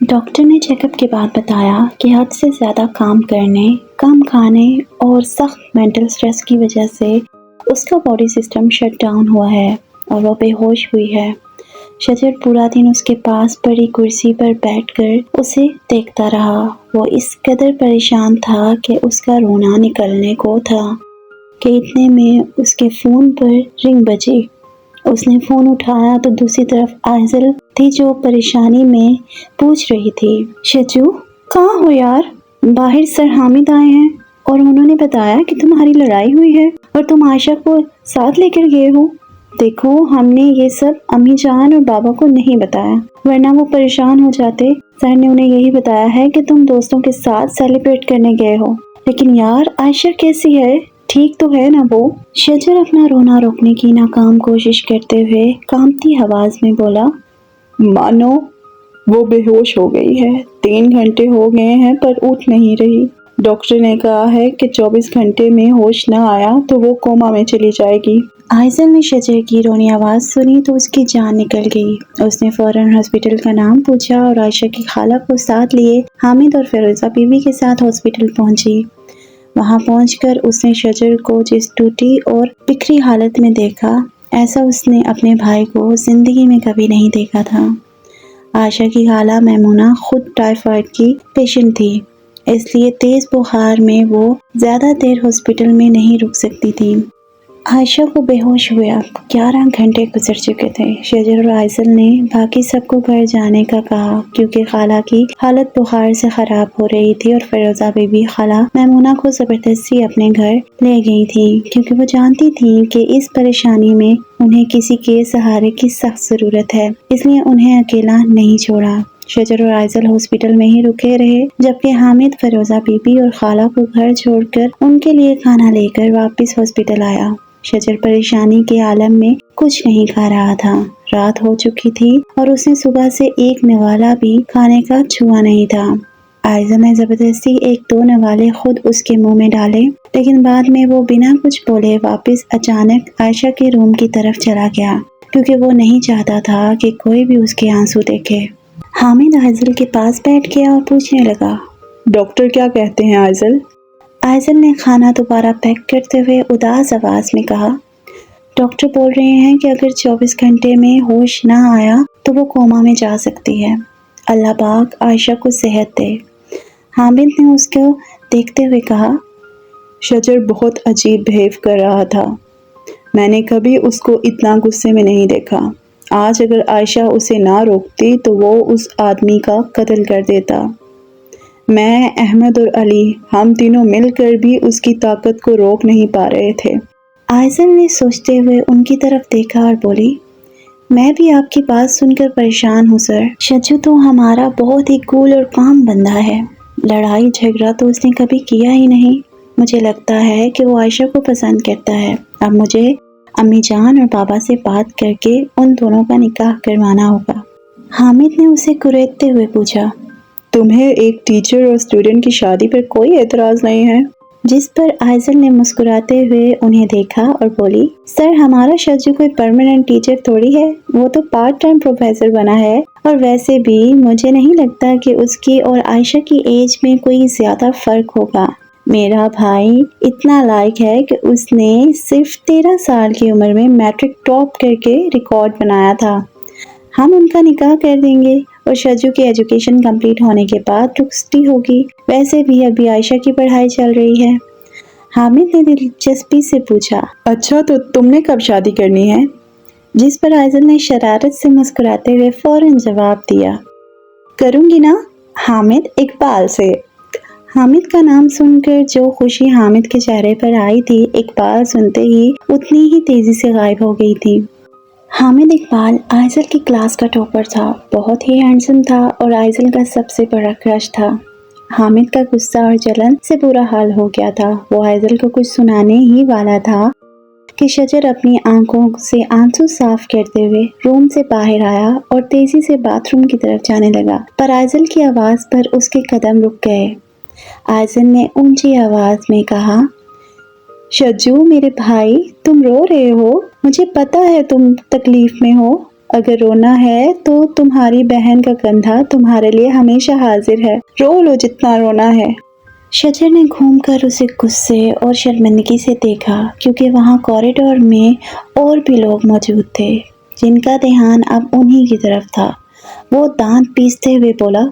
Doctor نے check up کے بعد بتایا کہ حد سے زیادہ کام کرنے، کم کھانے اور سخت مینٹل سٹریس کی وجہ سے اس کا باڈی سسٹم شٹ ڈاؤن ہوا ہے اور وہ بے ہوش ہوئی ہے۔ شجر پورا دن اس کے پاس پڑی کرسی پر بیٹھ کر اسے دیکھتا رہا۔ وہ اس قدر پریشان تھا کہ اس کا رونا نکلنے کو تھا کہ اتنے میں اس کے فون پر رنگ بجی۔ اس نے فون اٹھایا تو دوسری طرف آئزل تھی جو پریشانی میں پوچھ رہی تھی، شجو کہاں ہو یار؟ باہر سر حامد آئے ہیں اور انہوں نے بتایا کہ تمہاری لڑائی ہوئی ہے اور تم عائشہ کو ساتھ لے کر گئے ہو۔ دیکھو ہم نے یہ سب امی جان اور بابا کو نہیں بتایا ورنہ وہ پریشان ہو جاتے۔ سر نے انہیں یہی بتایا ہے کہ تم دوستوں کے ساتھ سیلیبریٹ کرنے گئے ہو، لیکن یار عائشہ کیسی ہے؟ ٹھیک تو ہے نا وہ؟ شجر اپنا رونا روکنے کی ناکام کوشش کرتے ہوئے کانپتی آواز میں بولا، مانو وہ بے ہوش ہو گئی ہے، 3 گھنٹے ہو گئے ہیں پر اٹھ نہیں رہی۔ ڈاکٹر نے کہا ہے کہ 24 گھنٹے میں ہوش نہ آیا تو وہ کوما میں چلی جائے گی۔ آئزل نے شجر کی رونی آواز سنی تو اس کی جان نکل گئی۔ اس نے فوراً ہاسپٹل کا نام پوچھا اور عائشہ کی خالہ کو ساتھ لیے حامد اور فیروزہ بیوی کے ساتھ ہاسپٹل پہنچی۔ وہاں پہنچ کر اس نے شجر کو جس ٹوٹی اور بکھری حالت میں دیکھا، ایسا اس نے اپنے بھائی کو زندگی میں کبھی نہیں دیکھا تھا۔ عائشہ کی خالہ میمونہ خود ٹائیفائڈ کی پیشنٹ تھی، اس لیے تیز بخار میں وہ زیادہ دیر ہاسپٹل میں نہیں رک سکتی تھی۔ عائشہ کو بے ہوش ہوئے اب 11 گھنٹے گزر چکے تھے۔ شجر اور آئزل نے باقی سب کو گھر جانے کا کہا کیونکہ خالہ کی حالت بخار سے خراب ہو رہی تھی اور فیروزہ بی بی خالہ میمونہ کو زبردستی اپنے گھر لے گئی تھی کیونکہ وہ جانتی تھی کہ اس پریشانی میں انہیں کسی کے سہارے کی سخت ضرورت ہے، اس لیے انہیں اکیلا نہیں چھوڑا۔ شجر اور آئزل ہاسپٹل میں ہی رکے رہے جبکہ حامد فیروزہ بی بی اور خالہ کو گھر چھوڑ کر ان کے لیے کھانا لے کر واپس ہاسپٹل آیا۔ شجر پریشانی کے عالم میں کچھ نہیں کھا رہا تھا۔ رات ہو چکی تھی اور اس نے صبح سے ایک نوالا بھی کھانے کا چھوا نہیں تھا۔ آئزل نے زبردستی 1-2 نوالے خود اس کے منہ میں ڈالے لیکن بعد میں وہ بنا کچھ بولے واپس اچانک عائشہ کے روم کی طرف چلا گیا کیونکہ وہ نہیں چاہتا تھا کہ کوئی بھی اس کے آنسو دیکھے۔ حامد آئزل کے پاس بیٹھ گیا اور پوچھنے لگا، ڈاکٹر کیا کہتے ہیں آئزل؟ آئزل نے کھانا دوبارہ پیک کرتے ہوئے اداس آواز میں کہا، ڈاکٹر بول رہے ہیں کہ اگر 24 گھنٹے میں ہوش نہ آیا تو وہ کوما میں جا سکتی ہے۔ اللہ پاک عائشہ کو صحت دے۔ حامد نے اس کو دیکھتے ہوئے کہا، شجر بہت عجیب بہیو کر رہا تھا، میں نے کبھی اس کو اتنا غصے میں نہیں دیکھا۔ آج اگر عائشہ اسے نہ روکتی تو وہ اس آدمی کا قتل کر دیتا۔ میں، احمد اور علی، ہم تینوں مل کر بھی اس کی طاقت کو روک نہیں پا رہے تھے۔ آئزل نے سوچتے ہوئے ان کی طرف دیکھا اور بولی، میں بھی آپ کی بات سن کر پریشان ہوں سر۔ شجو تو ہمارا بہت ہی کول اور کام بندہ ہے، لڑائی جھگڑا تو اس نے کبھی کیا ہی نہیں۔ مجھے لگتا ہے کہ وہ عائشہ کو پسند کرتا ہے۔ اب مجھے امی جان اور بابا سے بات کر کے ان دونوں کا نکاح کروانا ہوگا۔ حامد نے اسے کریدتے ہوئے پوچھا، تمہیں ایک ٹیچر اور اسٹوڈنٹ کی شادی پر کوئی اعتراض نہیں ہے؟ جس پر آئزل نے مسکراتے ہوئے انہیں دیکھا اور بولی، سر ہمارا شجو کوئی پرماننٹ ٹیچر تھوڑی ہے، وہ تو پارٹ ٹائم پروفیسر بنا ہے، اور ویسے بھی مجھے نہیں لگتا کہ اس کی اور عائشہ کی ایج میں کوئی زیادہ فرق ہوگا۔ میرا بھائی اتنا لائق ہے کہ اس نے صرف 13 سال کی عمر میں میٹرک ٹاپ کر کے ریکارڈ بنایا تھا۔ ہم ان کا نکاح کر دیں گے اور شجو کی ایجوکیشن کمپلیٹ ہونے کے بعد رخصتی ہوگی، ویسے بھی ابھی عائشہ کی پڑھائی چل رہی ہے۔ حامد نے دلچسپی سے پوچھا، اچھا تو تم نے کب شادی کرنی ہے؟ جس پر آئزل نے شرارت سے مسکراتے ہوئے فوراً جواب دیا، کروں گی نا حامد، اقبال سے۔ حامد کا نام سن کر جو خوشی حامد کے چہرے پر آئی تھی، اقبال سنتے ہی اتنی ہی تیزی سے غائب ہو گئی تھی۔ حامد اقبال آئزل کی کلاس کا ٹاپر تھا، بہت ہی ہینڈسم تھا اور آئزل کا سب سے بڑا کرش تھا۔ حامد کا غصہ اور جلن سے برا حال ہو گیا تھا۔ وہ آئزل کو کچھ سنانے ہی والا تھا کہ شجر اپنی آنکھوں سے آنسو صاف کرتے ہوئے روم سے باہر آیا اور تیزی سے باتھ روم کی طرف جانے لگا، پر آئزل کی آواز پر اس کے قدم رک گئے۔ آئزل نے اونچی آواز میں کہا، شجو میرے بھائی، تم رو رہے ہو، مجھے پتا ہے تم تکلیف میں ہو، اگر رونا ہے تو تمہاری بہن کا کندھا تمہارے لیے ہمیشہ حاضر ہے، رو لو جتنا رونا ہے۔ شجر نے گھوم کر اسے غصے اور شرمندگی سے دیکھا کیونکہ وہاں کوریڈور میں اور بھی لوگ موجود تھے جن کا دھیان اب انہی کی طرف تھا۔ وہ دانت پیستے ہوئے بولا،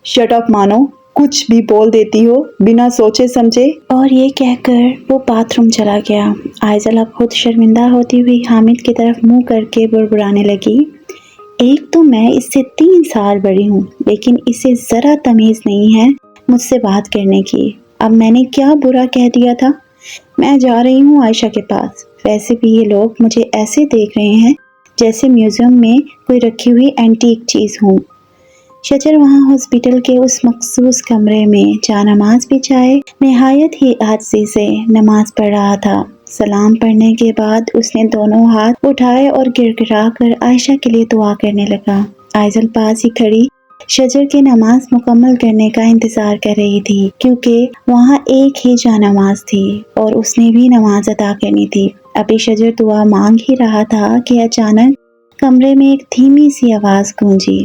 شٹ اپ مانو، کچھ بھی بول دیتی ہو بنا سوچے سمجھے۔ اور یہ کہہ کر وہ باتھ روم چلا گیا۔ آئزل اب خود شرمندہ ہوتی ہوئی حامد کی طرف منہ کر کے بڑبڑانے لگی، ایک تو میں اس سے 3 سال بڑی ہوں لیکن اسے ذرا تمیز نہیں ہے مجھ سے بات کرنے کی۔ اب میں نے کیا برا کہہ دیا تھا؟ میں جا رہی ہوں عائشہ کے پاس۔ ویسے بھی یہ لوگ مجھے ایسے دیکھ رہے ہیں جیسے میوزیم میں کوئی رکھی ہوئی اینٹیک چیز ہوں۔ شجر وہاں ہاسپٹل کے اس مخصوص کمرے میں جا نماز بچھائے نہایت ہی عاجزی سے نماز پڑھ رہا تھا۔ سلام پڑھنے کے بعد اس نے دونوں ہاتھ اٹھائے اور گڑ گڑا کر عائشہ کے لیے دعا کرنے لگا۔ آئزل پاس ہی کھڑی شجر کی نماز مکمل کرنے کا انتظار کر رہی تھی کیونکہ وہاں ایک ہی جا نماز تھی اور اس نے بھی نماز ادا کرنی تھی۔ ابھی شجر دعا مانگ ہی رہا تھا کہ اچانک کمرے میں ایک دھیمی سی آواز گونجی۔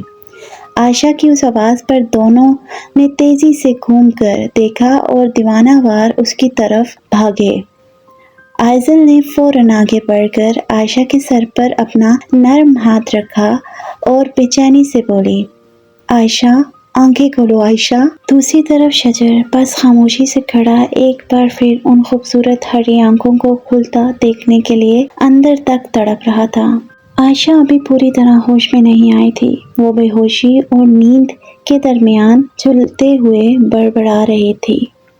عائشہ کی اس آواز پر دونوں نے تیزی سے گھوم کر دیکھا اور دیوانہ وار اس کی طرف بھاگے۔ آئزل نے فوراً آگے بڑھ کر عائشہ کے سر پر اپنا نرم ہاتھ رکھا اور بے چینی سے بولی، عائشہ آنکھیں کھولو عائشہ۔ دوسری طرف شجر بس خاموشی سے کھڑا ایک بار پھر ان خوبصورت ہری آنکھوں کو کھلتا دیکھنے کے لیے اندر تک تڑپ رہا تھا۔ عائشہ ابھی پوری طرح ہوش میں نہیں آئی تھی۔ وہ بے ہوشی اور نیند کے درمیان جھولتے ہوئے بڑبڑا رہی تھی،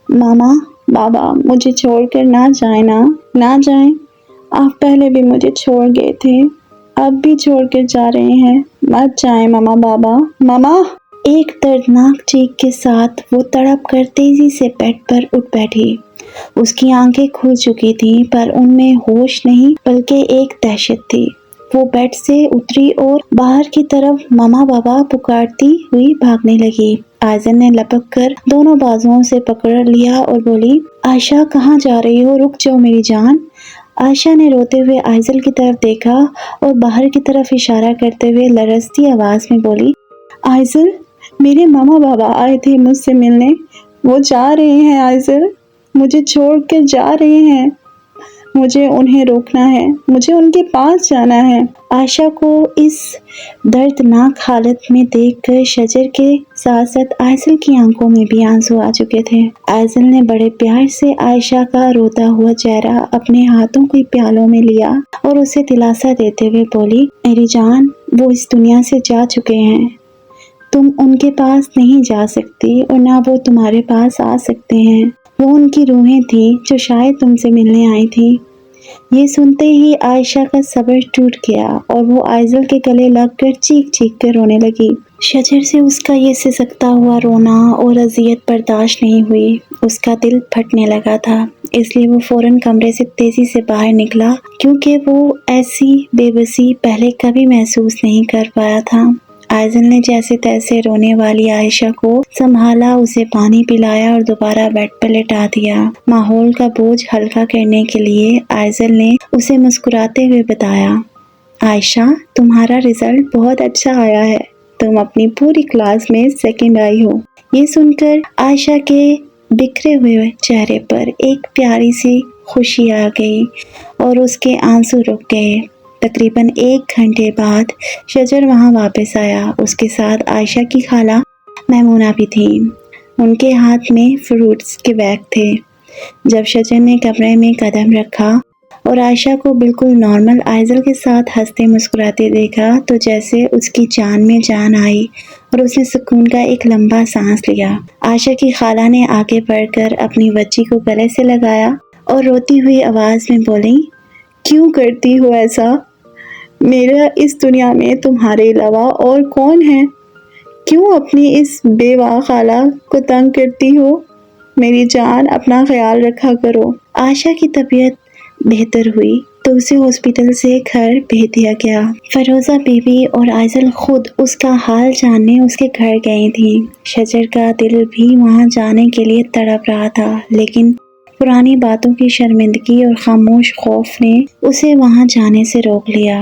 ماما، بابا مجھے چھوڑ کر نہ جائیں، نہ جائیں۔ آپ پہلے بھی مجھے چھوڑ گئے تھے، اب بھی چھوڑ کر جا رہے ہیں، مت جائیں ماما، بابا، ماما۔ ایک دردناک چیخ کے ساتھ وہ تڑپ کر تیزی سے بیڈ پر اٹھ بیٹھی۔ اس کی آنکھیں کھل چکی تھیں پر ان میں ہوش نہیں بلکہ ایک دہشت تھی۔ وہ بیڈ سے اتری اور باہر کی طرف ماما بابا پکارتی ہوئی بھاگنے لگی۔ آئزل نے لپک کر دونوں بازوؤں سے پکڑ لیا اور بولی، عائشہ کہاں جا رہی ہو؟ رک جاؤ میری جان۔ عائشہ نے روتے ہوئے آئزل کی طرف دیکھا اور باہر کی طرف اشارہ کرتے ہوئے لرزتی آواز میں بولی، آئزل میرے ماما بابا آئے تھے مجھ سے ملنے، وہ جا رہے ہیں عائزل، مجھے چھوڑ کر جا رہے ہیں، مجھے انہیں روکنا ہے، مجھے ان کے پاس جانا ہے۔ عائشہ کو اس دردناک حالت میں دیکھ کر شجر کے ساتھ ساتھ آئزل کی آنکھوں میں بھی آنسو آ چکے تھے۔ آئزل نے بڑے پیار سے عائشہ کا روتا ہوا چہرہ اپنے ہاتھوں کے پیالوں میں لیا اور اسے دلاسا دیتے ہوئے بولی، میری جان، وہ اس دنیا سے جا چکے ہیں، تم ان کے پاس نہیں جا سکتی اور نہ وہ تمہارے پاس آ سکتے ہیں، وہ ان کی روحیں تھیں جو شاید تم سے ملنے آئی تھیں۔ یہ سنتے ہی عائشہ کا صبر ٹوٹ گیا اور وہ آئزل کے گلے لگ کر چیخ چیخ کر رونے لگی۔ شجر سے اس کا یہ سسکتا ہوا رونا اور اذیت برداشت نہیں ہوئی، اس کا دل پھٹنے لگا تھا، اس لیے وہ فوراً کمرے سے تیزی سے باہر نکلا کیونکہ وہ ایسی بے بسی پہلے کبھی محسوس نہیں کر پایا تھا۔ آئزل نے جیسے تیسے رونے والی عائشہ کو سنبھالا، اسے پانی پلایا اور دوبارہ بیڈ پر لٹا دیا۔ ماحول کا بوجھ ہلکا کرنے کے لیے آئزل نے اسے مسکراتے ہوئے بتایا، عائشہ تمہارا رزلٹ بہت اچھا آیا ہے، تم اپنی پوری کلاس میں سیکنڈ آئی ہو۔ یہ سن کر عائشہ کے بکھرے ہوئے چہرے پر ایک پیاری سی خوشی آ گئی اور اس کے آنسو رک گئے۔ تقریباً 1 گھنٹے بعد شجر وہاں واپس آیا، اس کے ساتھ عائشہ کی خالہ میمونہ بھی تھیں، ان کے ہاتھ میں فروٹس کے بیگ تھے۔ جب شجر نے کمرے میں قدم رکھا اور عائشہ کو بالکل نارمل آئزل کے ساتھ ہنستے مسکراتے دیکھا تو جیسے اس کی جان میں جان آئی اور اس نے سکون کا ایک لمبا سانس لیا۔ عائشہ کی خالہ نے آگے بڑھ کر اپنی بچی کو گلے سے لگایا اور روتی ہوئی آواز میں بولی، کیوں کرتی ہو ایسا؟ میرا اس دنیا میں تمہارے علاوہ اور کون ہے؟ کیوں اپنی اس بیوہ خالہ کو تنگ کرتی ہو؟ میری جان، اپنا خیال رکھا کرو۔ عائشہ کی طبیعت بہتر ہوئی تو اسے ہاسپٹل سے گھر بھیج دیا گیا۔ فیروزہ بی بی اور آئزل خود اس کا حال جاننے اس کے گھر گئی تھیں۔ شجر کا دل بھی وہاں جانے کے لیے تڑپ رہا تھا لیکن پرانی باتوں کی شرمندگی اور خاموش خوف نے اسے وہاں جانے سے روک لیا۔